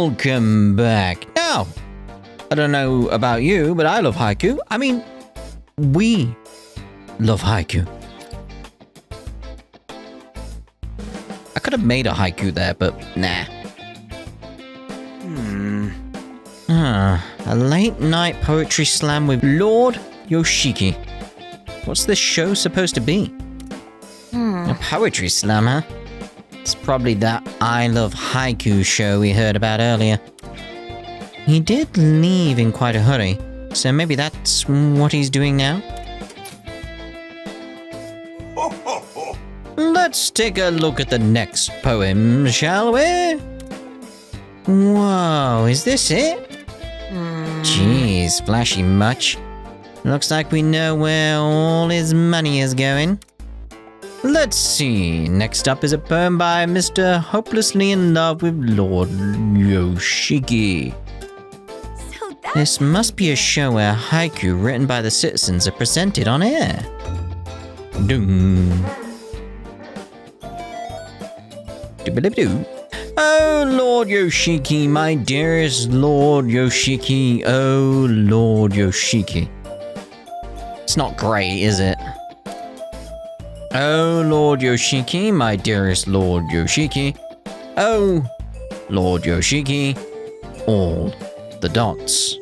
welcome back. Now, I don't know about you, but I love haiku. I mean, we love haiku. I could have made a haiku there, but nah. A late night poetry slam with Lord Yoshiki. What's this show supposed to be? A poetry slam, huh? It's probably that I Love Haiku show we heard about earlier. He did leave in quite a hurry, so maybe that's what he's doing now? Let's take a look at the next poem, shall we? Whoa, is this it? Jeez, flashy much. Looks like we know where all his money is going. Let's see. Next up is a poem by Mr. Hopelessly in Love with Lord Yoshiki. This must be a show where haiku written by the citizens are presented on air. Doom. Doo-ba-doo-doo. Oh, Lord Yoshiki, my dearest Lord Yoshiki. Oh, Lord Yoshiki. It's not great, is it? Oh, Lord Yoshiki, my dearest Lord Yoshiki. Oh, Lord Yoshiki. All the dots.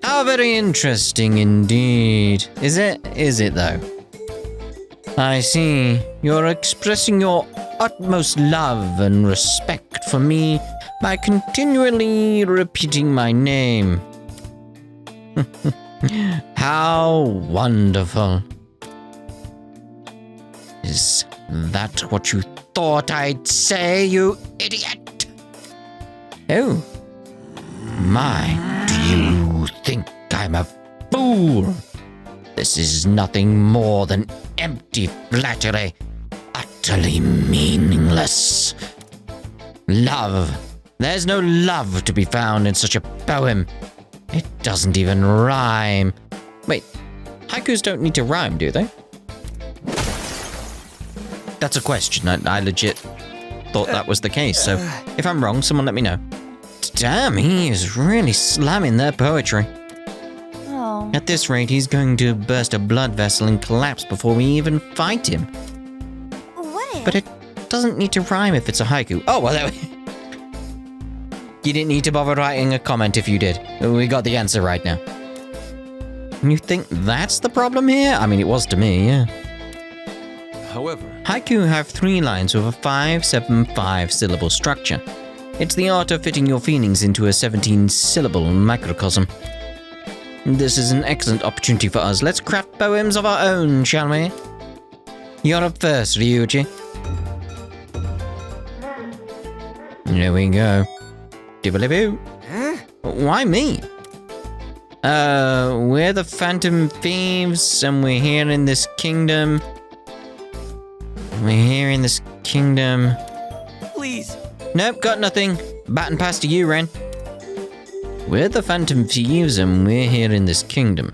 How very interesting indeed. Is it? Is it though? I see. You're expressing your utmost love and respect for me by continually repeating my name. How wonderful. Is that what you thought I'd say, you idiot? Oh. My, do you think I'm a fool? This is nothing more than empty flattery, utterly meaningless. Love. There's no love to be found in such a poem. It doesn't even rhyme. Wait, haikus don't need to rhyme, do they? That's a question. I legit thought that was the case, so if I'm wrong, someone let me know. Damn, he is really slamming their poetry. Oh. At this rate, he's going to burst a blood vessel and collapse before we even fight him. What? But it doesn't need to rhyme if it's a haiku. Oh, well, there we... You didn't need to bother writing a comment if you did. We got the answer right now. You think that's the problem here? I mean, it was to me, yeah. However, haiku have 3 lines with a 5-7-5 syllable structure. It's the art of fitting your feelings into a 17-syllable microcosm. This is an excellent opportunity for us. Let's craft poems of our own, shall we? You're up first, Ryuji. There we go. Dibble-boo. Huh? Why me? We're the Phantom Thieves, and we're here in this kingdom. We're here in this kingdom. please. Nope, got nothing. Baton pass to you, Ren. We're the Phantom Thieves, and we're here in this kingdom.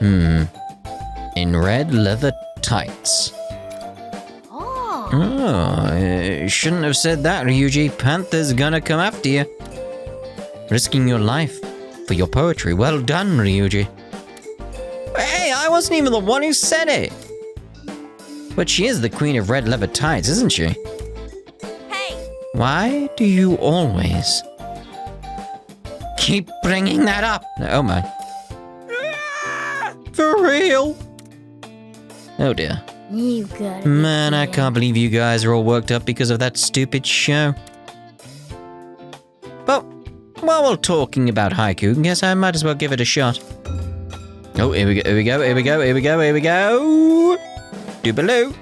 In red leather tights. Oh, shouldn't have said that, Ryuji. Panther's gonna come after you. Risking your life for your poetry. Well done, Ryuji. Hey, I wasn't even the one who said it. But she is the queen of red leather tights, isn't she? Hey! Why do you always keep bringing that up? Oh my. For real? Oh dear. You got it. Man, I can't believe you guys are all worked up because of that stupid show. But while we're talking about haiku, I guess I might as well give it a shot. Oh, here we go, here we go, here we go, here we go, here we go. Do below.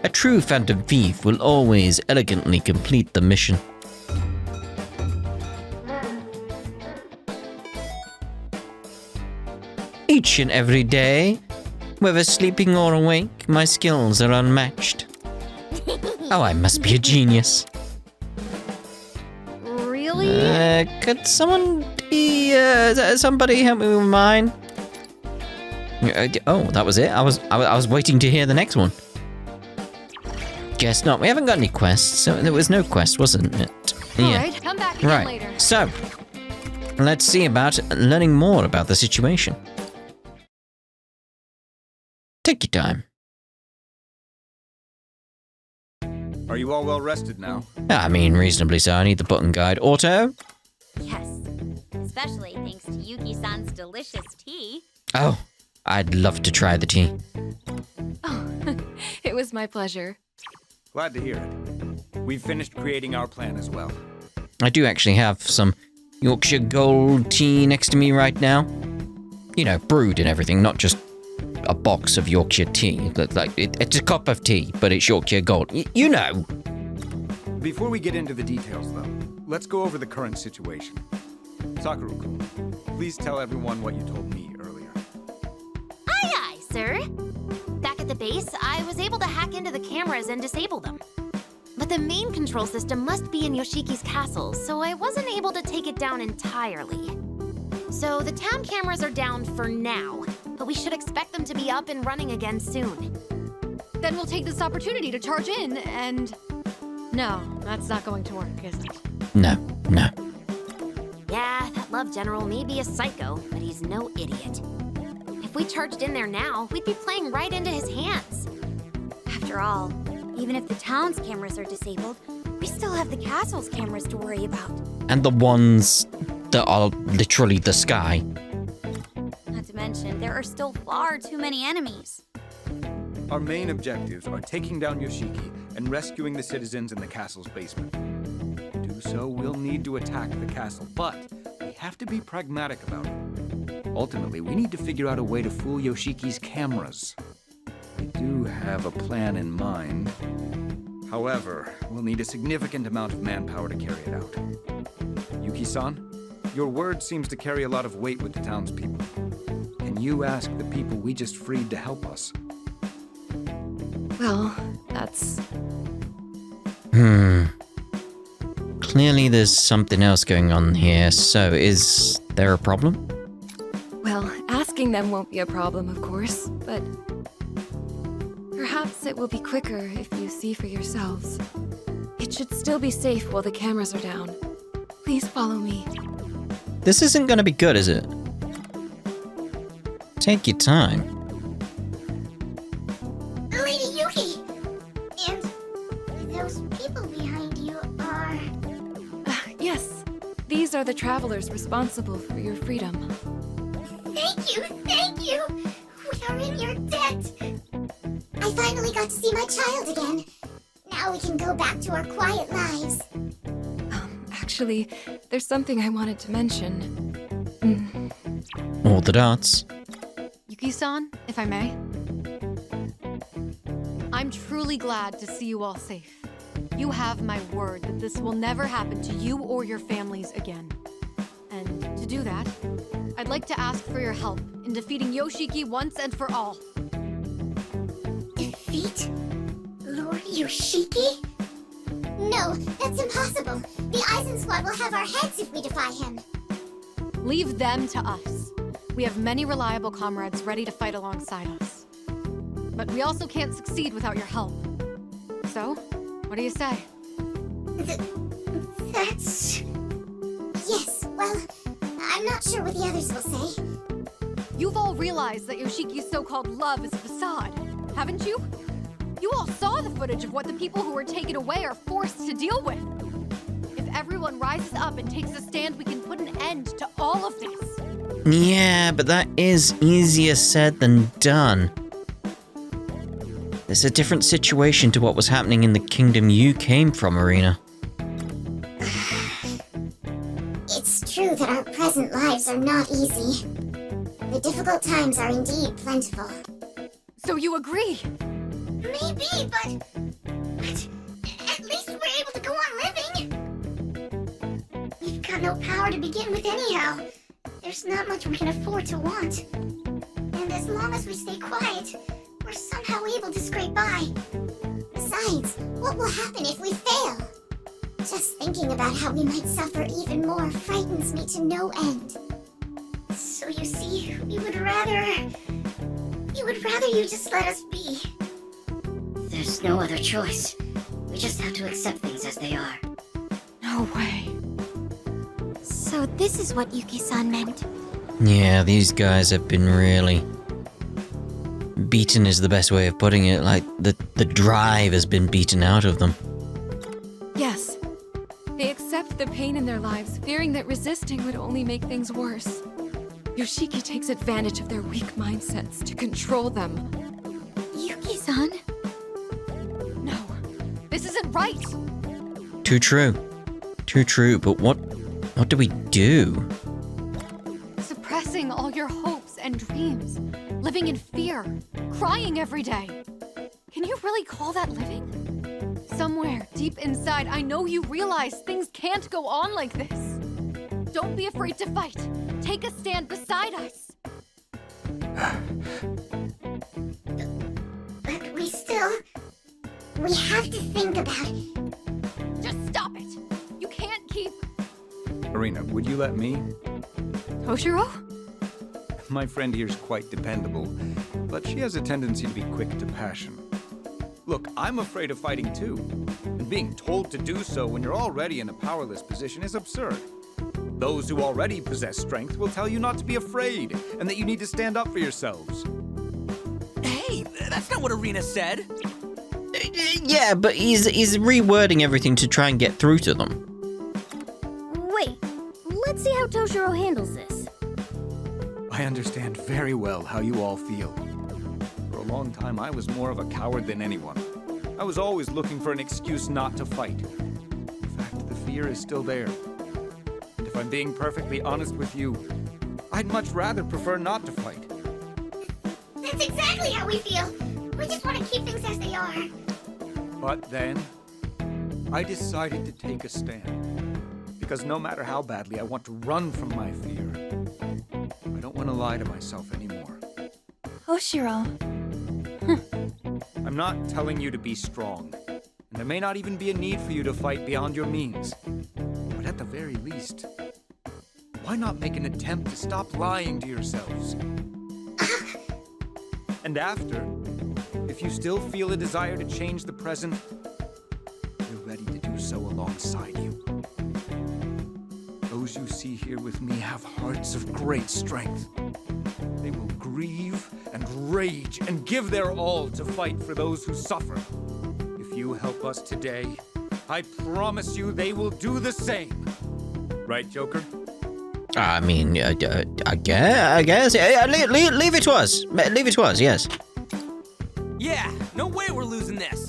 A true phantom thief will always elegantly complete the mission. Each and every day, whether sleeping or awake, my skills are unmatched. Oh, I must be a genius. Really? Could someone somebody help me with mine? Oh, that was it. I was waiting to hear the next one. guess not. We haven't got any quests, so there was no quest, wasn't it? Alright, come back again later. Right, so, let's see about learning more about the situation. Take your time. Are you all well rested now? I mean, reasonably so. I need the button guide. Auto? Yes. Especially thanks to Yuki-san's delicious tea. Oh, I'd love to try the tea. Oh, it was my pleasure. Glad to hear it. We've finished creating our plan as well. I do actually have some Yorkshire Gold tea next to me right now. You know, brewed and everything, not just a box of Yorkshire tea. It's a cup of tea, but it's Yorkshire Gold. You know. Before we get into the details, though, let's go over the current situation. Sakura-kun, please tell everyone what you told me earlier. Aye, aye, sir. Back at the base, I was able to hack into the cameras and disable them. But the main control system must be in Yoshiki's castle, so I wasn't able to take it down entirely. So the town cameras are down for now, but we should expect them to be up and running again soon. Then we'll take this opportunity to charge in and... No, that's not going to work, is it? No. Yeah, that Love General may be a psycho, but he's no idiot. If we charged in there now, we'd be playing right into his hands. After all, even if the town's cameras are disabled, we still have the castle's cameras to worry about. And the ones that are literally the sky. Not to mention, there are still far too many enemies. Our main objectives are taking down Yoshiki and rescuing the citizens in the castle's basement. To do so, we'll need to attack the castle, but we have to be pragmatic about it. Ultimately, we need to figure out a way to fool Yoshiki's cameras. We do have a plan in mind. However, we'll need a significant amount of manpower to carry it out. Yuki-san, your word seems to carry a lot of weight with the townspeople. Can you ask the people we just freed to help us? Well, that's... Clearly there's something else going on here, so is there a problem? Well, asking them won't be a problem, of course, but... Perhaps it will be quicker if you see for yourselves. It should still be safe while the cameras are down. Please follow me. This isn't gonna be good, is it? Take your time. Lady Yuki! And those people behind you are... Yes, these are the travelers responsible for your freedom. Thank you, thank you! We are in your debt! I finally got to see my child again. Now we can go back to our quiet lives. Actually, there's something I wanted to mention. All the darts. Yuki-san, if I may. I'm truly glad to see you all safe. You have my word that this will never happen to you or your families again. And to do that, I'd like to ask for your help in defeating Yoshiki once and for all. Defeat Lord Yoshiki? No, that's impossible. The Eisen Squad will have our heads if we defy him. Leave them to us. We have many reliable comrades ready to fight alongside us. But we also can't succeed without your help. So, what do you say? That's... Yes, well, I'm not sure what the others will say. You've all realized that Yoshiki's so-called love is a facade, haven't you? You all saw the footage of what the people who were taken away are forced to deal with. If everyone rises up and takes a stand, we can put an end to all of this. Yeah, but that is easier said than done. There's a different situation to what was happening in the kingdom you came from, Erina. It's true that our present lives are not easy. The difficult times are indeed plentiful. So you agree? Maybe, but at least we're able to go on living. We've got no power to begin with anyhow. There's not much we can afford to want. And as long as we stay quiet, we're somehow able to scrape by. Besides, what will happen if we fail? Just thinking about how we might suffer even more frightens me to no end. So you see, we would rather you just let us be. There's just no other choice. We just have to accept things as they are. No way. So this is what Yuki-san meant. Yeah, these guys have been really... beaten is the best way of putting it. Like, the drive has been beaten out of them. Yes. They accept the pain in their lives, fearing that resisting would only make things worse. Yoshiki takes advantage of their weak mindsets to control them. Yuki-san? No, this isn't right! Too true. Too true, but what do we do? Suppressing all your hopes and dreams, living in fear, crying every day. Can you really call that living? Somewhere deep inside, I know you realize things can't go on like this. Don't be afraid to fight. Take a stand beside us. But we have to think about it. Just stop it. You can't keep... Erina, would you let me? Toshiro? My friend here's quite dependable, but she has a tendency to be quick to passion. Look, I'm afraid of fighting too, and being told to do so when you're already in a powerless position is absurd. Those who already possess strength will tell you not to be afraid, and that you need to stand up for yourselves. Hey, that's not what Erina said. Yeah, but he's rewording everything to try and get through to them. Wait, let's see how Toshiro handles this. I understand very well how you all feel. For a long time, I was more of a coward than anyone. I was always looking for an excuse not to fight. In fact, the fear is still there. And if I'm being perfectly honest with you, I'd much rather prefer not to fight. That's exactly how we feel. We just want to keep things as they are. But then, I decided to take a stand. Because no matter how badly I want to run from my fear, I don't want to lie to myself anymore. Toshiro. I'm not telling you to be strong, and there may not even be a need for you to fight beyond your means. But at the very least, why not make an attempt to stop lying to yourselves? And after, if you still feel a desire to change the present, we're ready to do so alongside you. Those you see here with me have hearts of great strength. They will grieve and rage and give their all to fight for those who suffer. If you help us today, I promise you they will do the same. Right, Joker? I mean, I guess. Leave it to us. Leave it to us, yes. Yeah, no way we're losing this.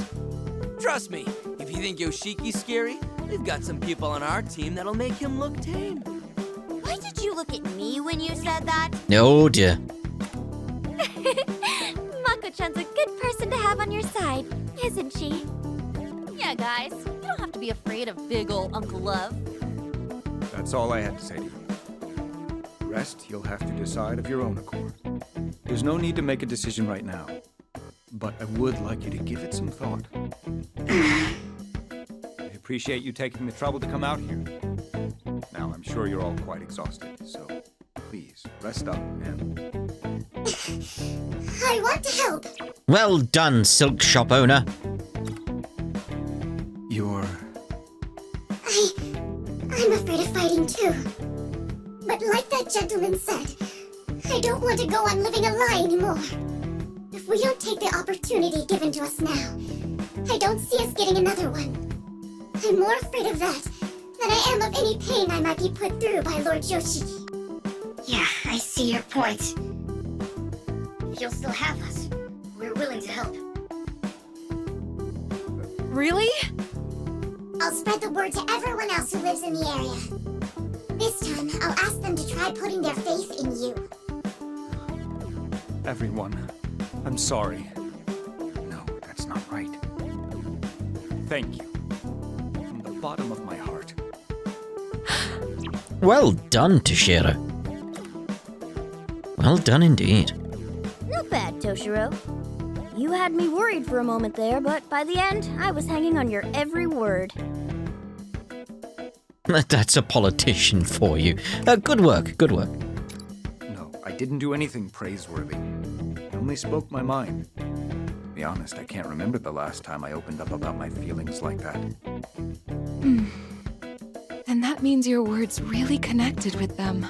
Trust me, if you think Yoshiki's scary, we've got some people on our team that'll make him look tame. Why did you look at me when you said that? Oh dear. Mako-chan's a good person to have on your side, isn't she? Yeah, guys, you don't have to be afraid of big ol' Uncle Love. That's all I had to say to you. The rest you'll have to decide of your own accord. There's no need to make a decision right now, but I would like you to give it some thought. I appreciate you taking the trouble to come out here. Now, I'm sure you're all quite exhausted, so please rest up and... I want to help. Well done, silk shop owner. You're... I'm afraid of fighting too. But like that gentleman said, I don't want to go on living a lie anymore. If we don't take the opportunity given to us now, I don't see us getting another one. I'm more afraid of that than I am of any pain I might be put through by Lord Yoshiki. Yeah, I see your point. If you'll still have us, we're willing to help. Really? I'll spread the word to everyone else who lives in the area. This time, I'll ask them to try putting their faith in you. Everyone, I'm sorry. No, that's not right. Thank you. From the bottom of my heart. Well done, Toshiro. Well done indeed. Not bad, Toshiro. You had me worried for a moment there, but by the end, I was hanging on your every word. That's a politician for you. Good work, good work. No, I didn't do anything praiseworthy. I only spoke my mind. be honest, I can't remember the last time I opened up about my feelings like that. Then that means your words really connected with them.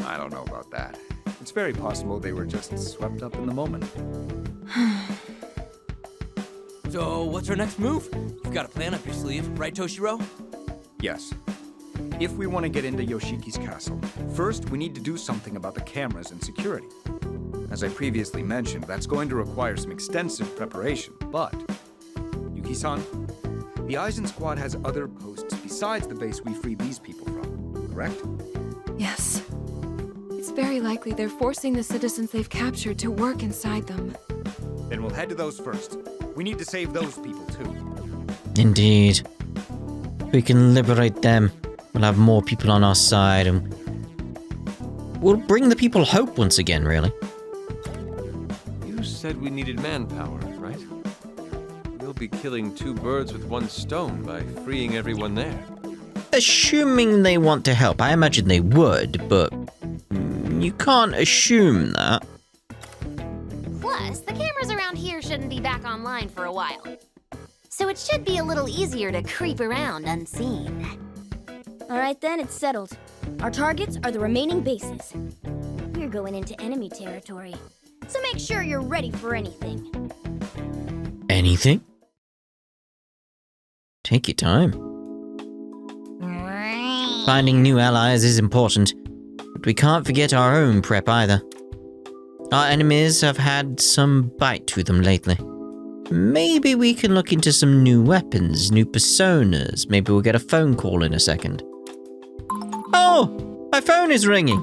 I don't know about that. It's very possible they were just swept up in the moment. So, what's our next move? You've got a plan up your sleeve, right, Toshiro? Yes. If we want to get into Yoshiki's castle, first we need to do something about the cameras and security. As I previously mentioned, that's going to require some extensive preparation, but... Yuki-san, the Aizen squad has other posts besides the base we freed these people from, correct? Yes. It's very likely they're forcing the citizens they've captured to work inside them. Then we'll head to those first. We need to save those people too. Indeed. We can liberate them. We'll have more people on our side and we'll bring the people hope once again, really. You said we needed manpower, right? We'll be killing two birds with one stone by freeing everyone there. Assuming they want to help. I imagine they would, but you can't assume that. Plus, the cameras around here shouldn't be back online for a while. So it should be a little easier to creep around unseen. All right then, it's settled. Our targets are the remaining bases. We're going into enemy territory, so make sure you're ready for anything. Anything? Take your time. Finding new allies is important, but we can't forget our own prep either. Our enemies have had some bite to them lately. Maybe we can look into some new weapons, new personas. Maybe we'll get a phone call in a second. Oh! My phone is ringing!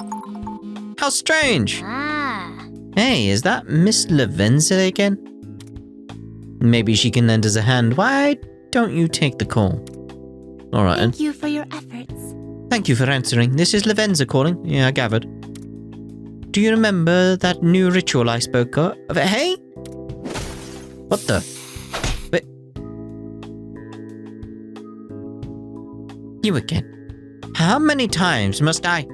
How strange! Ah. Hey, is that Miss Lavenza again? Maybe she can lend us a hand. Why don't you take the call? Alright then. Thank you for your efforts. Thank you for answering. This is Lavenza calling. Yeah, I gathered. Do you remember that new ritual I spoke of? Hey? What the? Wait. You again. How many times must I?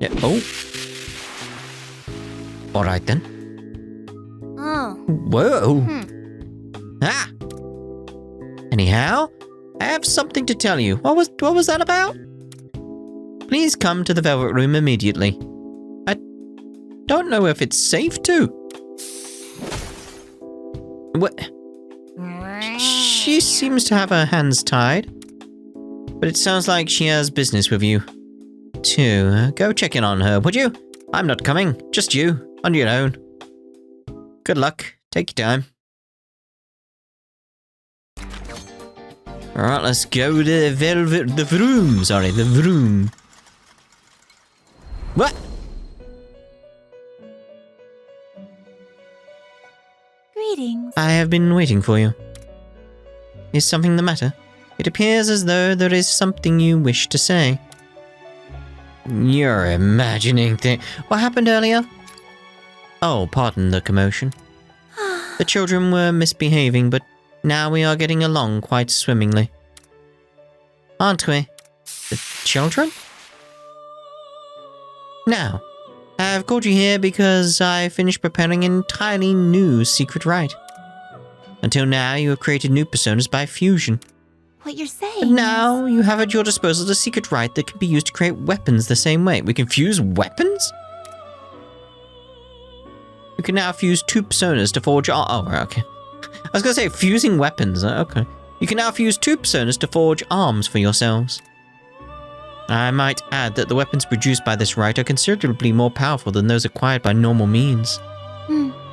Yeah, oh. Alright then. Oh. Whoa. Ah! Anyhow, I have something to tell you. What was that about? Please come to the Velvet Room immediately. I don't know if it's safe to. What? She seems to have her hands tied. But it sounds like she has business with you. Too. Go check in on her, would you? I'm not coming. Just you. On your own. Good luck. Take your time. Alright, let's go to the room. Sorry, the room. What? Greetings. I have been waiting for you. Is something the matter? It appears as though there is something you wish to say. You're imagining things. What happened earlier? Oh, pardon the commotion. The children were misbehaving, but now we are getting along quite swimmingly. Aren't we? The children? Now, I have called you here because I finished preparing an entirely new secret rite. Until now, you have created new personas by fusion. What you're saying But now, you have at your disposal a secret rite that can be used to create weapons the same way. We can fuse weapons? You can now fuse two personas to forge... Oh, okay. I was going to say, fusing weapons. Okay. You can now fuse two personas to forge arms for yourselves. I might add that the weapons produced by this rite are considerably more powerful than those acquired by normal means.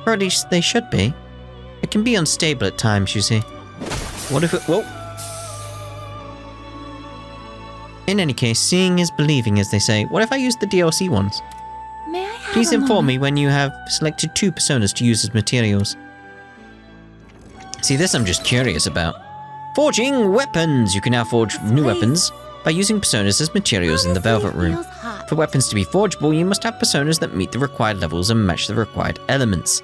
Or at least they should be. It can be unstable at times, you see. What if it... Whoa! In any case, seeing is believing, as they say. What if I use the DLC ones? May I have Please a inform me moment? when you have selected two personas to use as materials. See, this I'm just curious about. Forging weapons! You can now forge new Please. weapons by using personas as materials in the Honestly, Velvet Room. feels hot. For weapons to be forgeable, you must have personas that meet the required levels and match the required elements.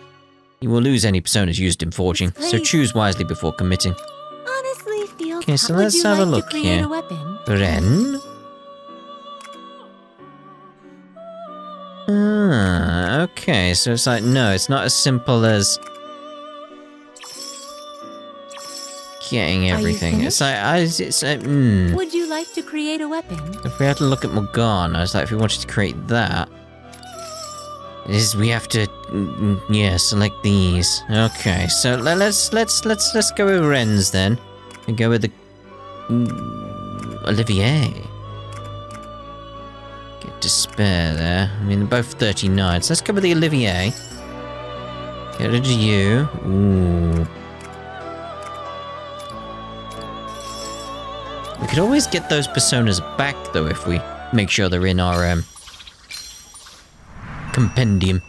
You will lose any personas used in forging, so Please. choose wisely before committing. Honestly, feels Okay, so hot. Would let's you have a like look to create here. a weapon? Ren? Ah, okay, so it's like, no, it's not as simple as getting everything. It's like, Would you like to create a weapon? If we had to look at Morgana, it's like, if we wanted to create that, we have to, yeah, select these. Okay, so let's go with Ren's then, and go with the Olivier. Get Despair there. I mean, they're both 39, so let's go with the Olivier. Get rid of you. Ooh. We could always get those personas back, though, if we make sure they're in our, compendium.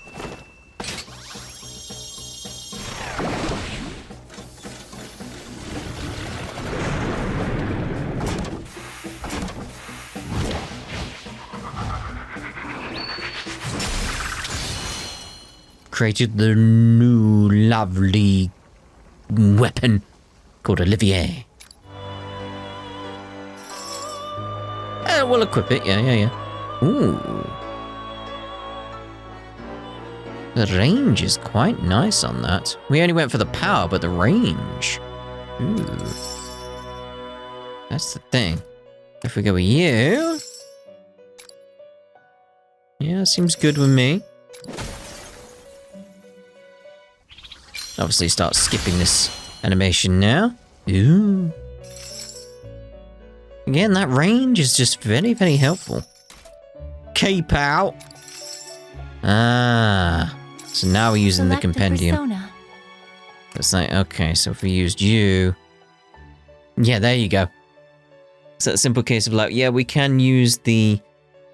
Created the new lovely weapon called Olivier. We'll equip it, yeah. Ooh. The range is quite nice on that. We only went for the power, but the range. Ooh. That's the thing. If we go with you... Yeah, seems good with me. Obviously start skipping this animation now. Ooh. Again, that range is just very, very helpful. Cape out. Ah. So now we're using the compendium. It's like, okay, so if we used you... Yeah, there you go. So a simple case of like, yeah, we can use the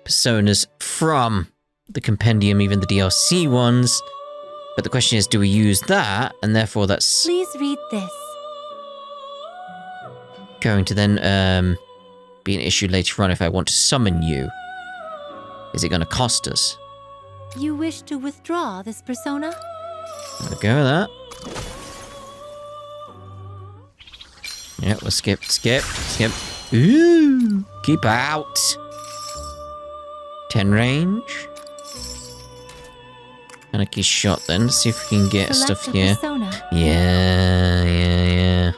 personas from the compendium, even the DLC ones. But the question is, do we use that? And therefore that's... Please read this. Going to then, be an issue later on if I want to summon you. Is it going to cost us? You wish to withdraw this persona? There we go with that. Yeah, we'll skip. Ooh! Keep out! 10 range. Anarchy shot then. Let's see if we can get Select stuff a here. persona. Yeah.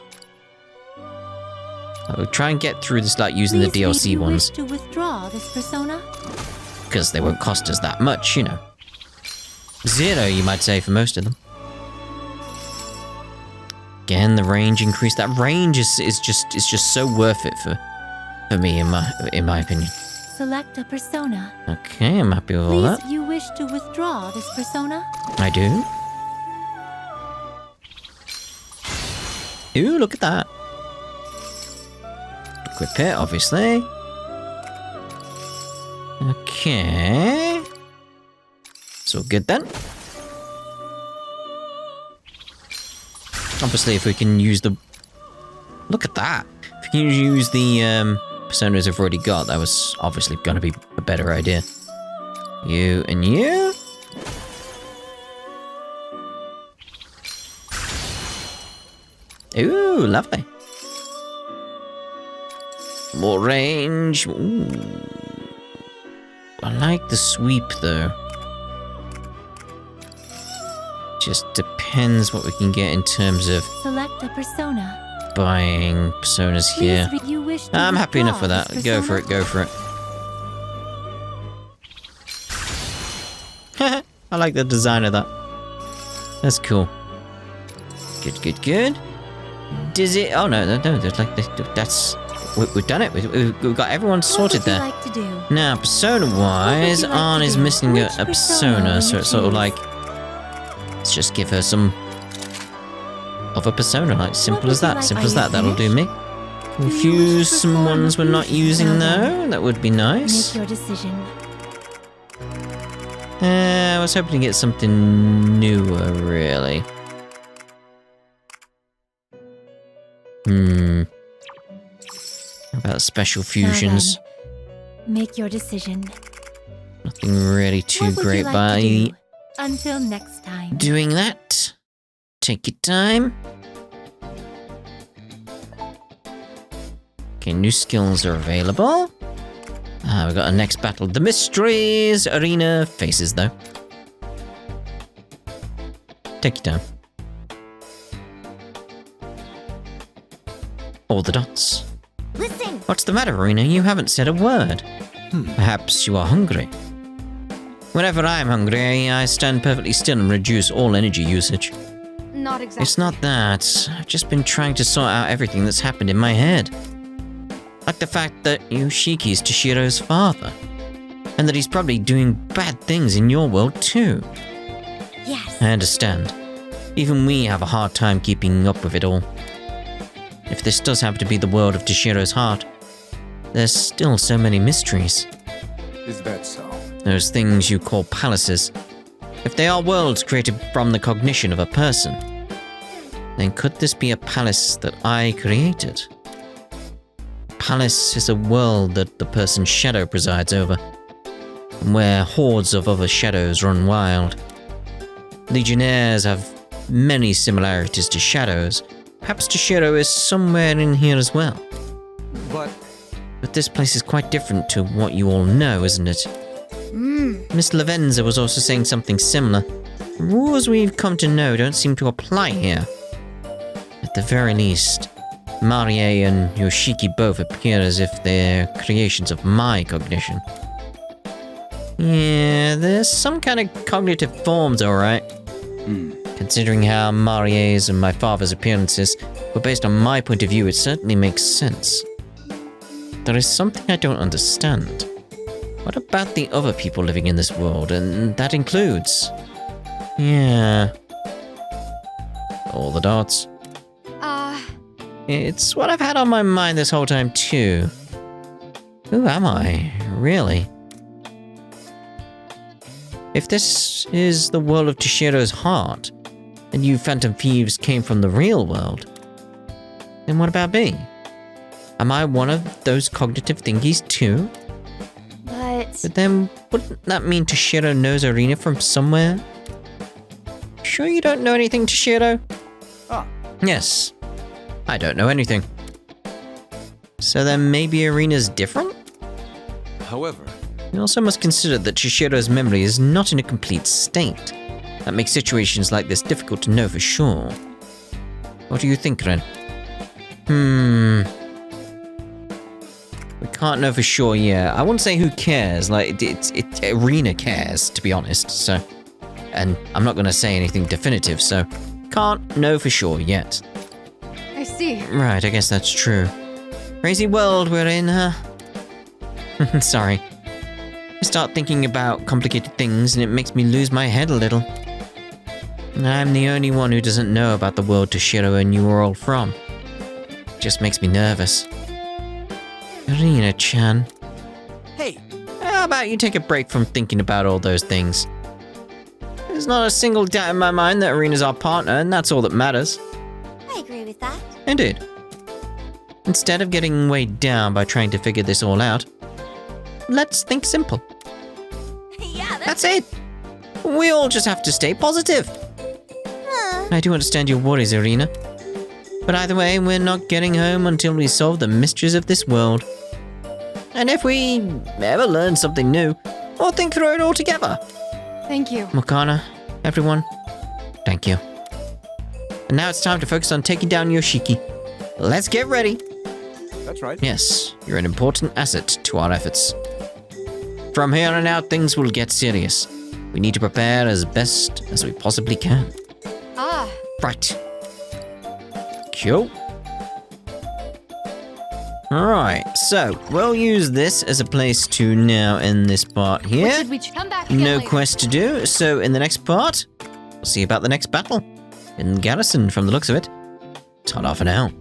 We'll try and get through this like using Please the DLC you ones. Wish to withdraw this persona? Because they won't cost us that much, you know. 0, you might say, for most of them. Again, the range increase. That range is just so worth it for me, in my opinion. Select a persona. Okay, I'm happy with all that. Please, you wish to withdraw this persona? I do. Ooh, look at that. Equip it, obviously. Okay. So good then. Obviously, if we can use the... Look at that. If we can use the personas I've already got, that was obviously going to be a better idea. You and you. Ooh, lovely. More range. Ooh. I like the sweep, though. Just depends what we can get in terms of Select a persona. buying personas here. Please, you wish to I'm happy enough with withdraw that. this Go for persona? it, go for it. I like the design of that. That's cool. Good. Does it? Oh no, there's like that's we've done it. We've got everyone sorted there. What would you like to do? Now, persona-wise, What would you like Arn to is do? missing Which a persona persona, will so you it's sort of choose? like let's just give her some of a persona, like simple would as you that. like- Simple Are as you that. That'll do finished? me. you wish Confuse to some perform ones we're not fusion? using Well though. then. That would be nice. Make your decision. I was hoping to get something newer, really. How about special fusions? Now then, make your decision. Nothing really too What would great you like by to do? Until next time. doing that. Take your time. Okay, new skills are available. We've got our next battle. The Mysteries Erina faces, though. Take your time. All the dots. Listen! What's the matter, Erina? You haven't said a word. Perhaps you are hungry. Whenever I'm hungry, I stand perfectly still and reduce all energy usage. Not exactly. It's not that. I've just been trying to sort out everything that's happened in my head. Like the fact that Yoshiki's Toshiro's father. And that he's probably doing bad things in your world too. Yes. I understand. Even we have a hard time keeping up with it all. If this does happen to be the world of Toshiro's heart, there's still so many mysteries. Is that so? Those things you call palaces. If they are worlds created from the cognition of a person, then could this be a palace that I created? Palace is a world that the person's shadow presides over, where hordes of other shadows run wild. Legionnaires have many similarities to shadows. Perhaps Toshiro is somewhere in here as well. But this place is quite different to what you all know, isn't it? Miss Lavenza was also saying something similar. The rules we've come to know don't seem to apply here. At the very least, Marie and Yoshiki both appear as if they're creations of my cognition. Yeah, there's some kind of cognitive forms, alright. Considering how Marie's and my father's appearances were based on my point of view, it certainly makes sense. There is something I don't understand. What about the other people living in this world? And that includes... Yeah... all the dots. It's what I've had on my mind this whole time too. Who am I, really? If this is the world of Toshiro's heart, and you Phantom Thieves came from the real world, then what about me? Am I one of those cognitive thingies too? But then, wouldn't that mean Toshiro knows Erina from somewhere? Sure you don't know anything, Toshiro? Ah. Yes. I don't know anything. So then maybe Erina's different? However, You also must consider that Toshiro's memory is not in a complete state. That makes situations like this difficult to know for sure. What do you think, Ren? We can't know for sure yet. I wouldn't say who cares, like, Erina cares, to be honest, so... And I'm not gonna say anything definitive, so... Can't know for sure yet. I see. Right, I guess that's true. Crazy world we're in, huh? Sorry. I start thinking about complicated things and it makes me lose my head a little. I'm the only one who doesn't know about the world Toshiro and you are all from. It just makes me nervous. Erina-chan. Hey, How about you take a break from thinking about all those things? There's not a single doubt in my mind that Erina's our partner, and that's all that matters. I agree with that. Indeed. Instead of getting weighed down by trying to figure this all out, let's think simple. Yeah, That's it. We all just have to stay positive. I do understand your worries, Erina. But either way, we're not getting home until we solve the mysteries of this world. And if we ever learn something new, we'll think through it all together. Thank you. Mokana, everyone, thank you. And now it's time to focus on taking down Yoshiki. Let's get ready. That's right. Yes, you're an important asset to our efforts. From here on out, things will get serious. We need to prepare as best as we possibly can. Ah, Right. Cool. Alright, so we'll use this as a place to now end this part what here. should we come back again No later? quest to do, so in the next part, we'll see about the next battle. In Garrison, from the looks of it. Ta-da for now.